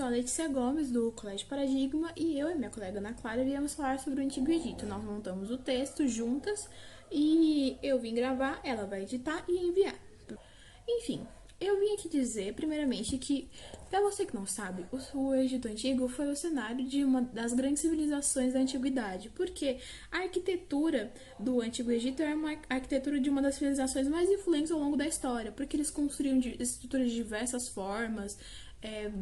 a Letícia Gomes, do Colégio Paradigma, e eu e minha colega Ana Clara viemos falar sobre o Antigo Egito. Nós montamos o texto juntas e eu vim gravar, ela vai editar e enviar. Enfim, eu vim aqui dizer, primeiramente, que, para você que não sabe, o Egito Antigo foi o cenário de uma das grandes civilizações da Antiguidade, porque a arquitetura do Antigo Egito é uma arquitetura de uma das civilizações mais influentes ao longo da história, porque eles construíam estruturas de diversas formas,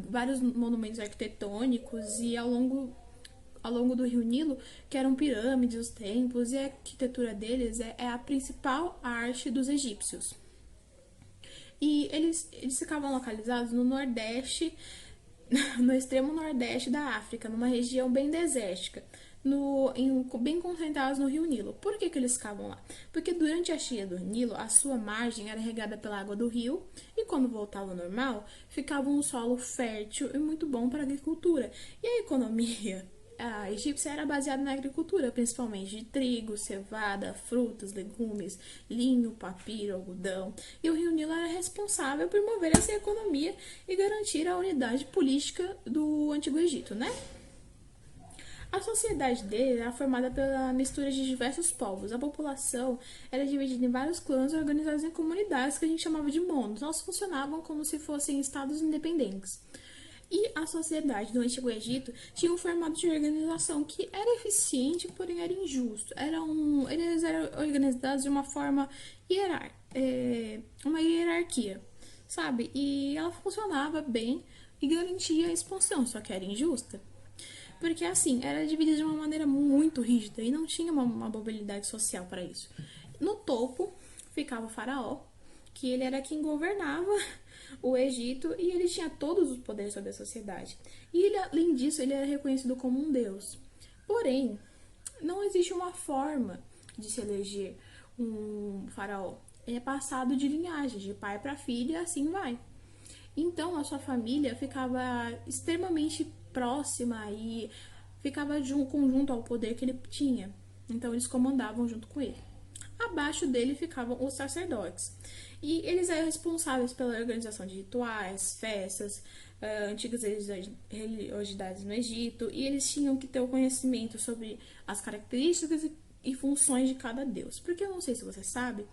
vários monumentos arquitetônicos, e ao longo do Rio Nilo, que eram pirâmides, os templos, e a arquitetura deles é a principal arte dos egípcios. E eles ficavam localizados no Nordeste, no extremo Nordeste da África, numa região bem desértica, bem concentrados no Rio Nilo. Por que eles ficavam lá? Porque durante a cheia do Nilo, a sua margem era regada pela água do rio, e quando voltava ao normal, ficava um solo fértil e muito bom para a agricultura. E a economia a egípcia era baseada na agricultura, principalmente de trigo, cevada, frutas, legumes, linho, papiro, algodão. E o Rio Nilo era responsável por mover essa economia e garantir a unidade política do Antigo Egito, né? A sociedade dele era formada pela mistura de diversos povos. A população era dividida em vários clãs organizados em comunidades que a gente chamava de monos. Elas funcionavam como se fossem estados independentes. E a sociedade do Antigo Egito tinha um formato de organização que era eficiente, porém era injusto. Eles eram organizados de uma forma uma hierarquia, sabe? E ela funcionava bem e garantia a expansão, só que era injusta. Porque, assim, era dividida de uma maneira muito rígida e não tinha uma mobilidade social para isso. No topo ficava o faraó, que ele era quem governava o Egito e ele tinha todos os poderes sobre a sociedade. E ele, além disso, ele era reconhecido como um deus. Porém, não existe uma forma de se eleger um faraó. Ele é passado de linhagem, de pai para filho, e assim vai. Então, a sua família ficava extremamente próxima e ficava conjunto ao poder que ele tinha. Então, eles comandavam junto com ele. Abaixo dele ficavam os sacerdotes. E eles eram responsáveis pela organização de rituais, festas, antigas religiosidades no Egito. E eles tinham que ter o conhecimento sobre as características e funções de cada deus. Porque eu não sei se você sabe,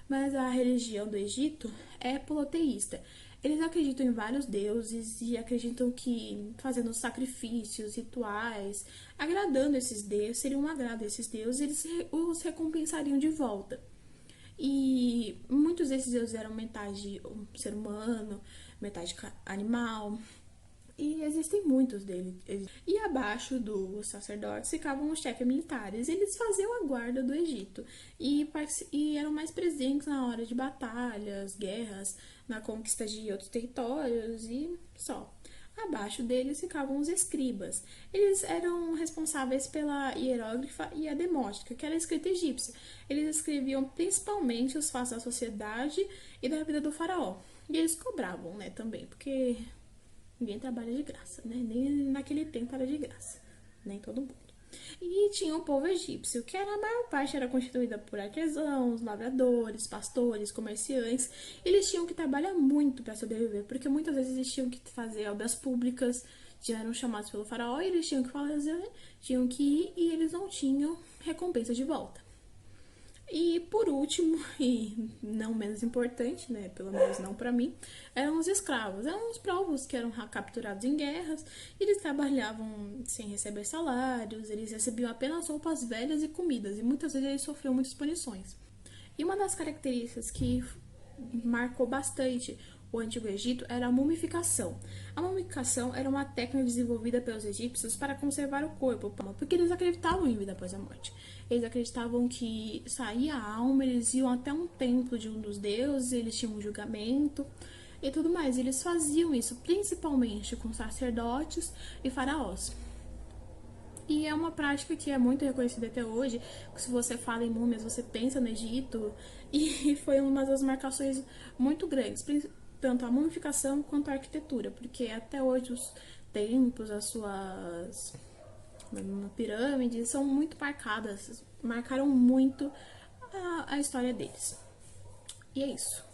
mas a religião do Egito é politeísta. Eles acreditam em vários deuses e acreditam que fazendo sacrifícios, rituais, agradando esses deuses, seria um agrado a esses deuses, eles os recompensariam de volta. E muitos desses deuses eram metade ser humano, metade animal, e existem muitos deles. E abaixo dos sacerdotes ficavam os chefes militares. Eles faziam a guarda do Egito e eram mais presentes na hora de batalhas, guerras, na conquista de outros territórios e só. Abaixo deles ficavam os escribas. Eles eram responsáveis pela hieróglifa e a demótica, que era a escrita egípcia. Eles escreviam principalmente os fatos da sociedade e da vida do faraó. E eles cobravam, né, também, porque ninguém trabalha de graça, né? Nem naquele tempo era de graça, nem todo mundo. E tinha o povo egípcio, que a maior parte era constituída por artesãos, lavradores, pastores, comerciantes. Eles tinham que trabalhar muito para sobreviver, porque muitas vezes eles tinham que fazer obras públicas, já eram chamados pelo faraó, e eles tinham que ir e eles não tinham recompensa de volta. E por último, e não menos importante, né, pelo menos não para mim, eram os escravos. Eram os povos que eram capturados em guerras, e eles trabalhavam sem receber salários, eles recebiam apenas roupas velhas e comidas, e muitas vezes eles sofriam muitas punições. E uma das características que marcou bastante o Antigo Egito era a mumificação. A mumificação era uma técnica desenvolvida pelos egípcios para conservar o corpo, porque eles acreditavam em vida após a morte. Eles acreditavam que saía a alma, eles iam até um templo de um dos deuses, eles tinham um julgamento e tudo mais. Eles faziam isso principalmente com sacerdotes e faraós. E é uma prática que é muito reconhecida até hoje. Se você fala em múmias, você pensa no Egito. E foi uma das marcações muito grandes, tanto a mumificação quanto a arquitetura, porque até hoje os templos, as suas pirâmides são muito marcadas, marcaram muito a história deles. E é isso.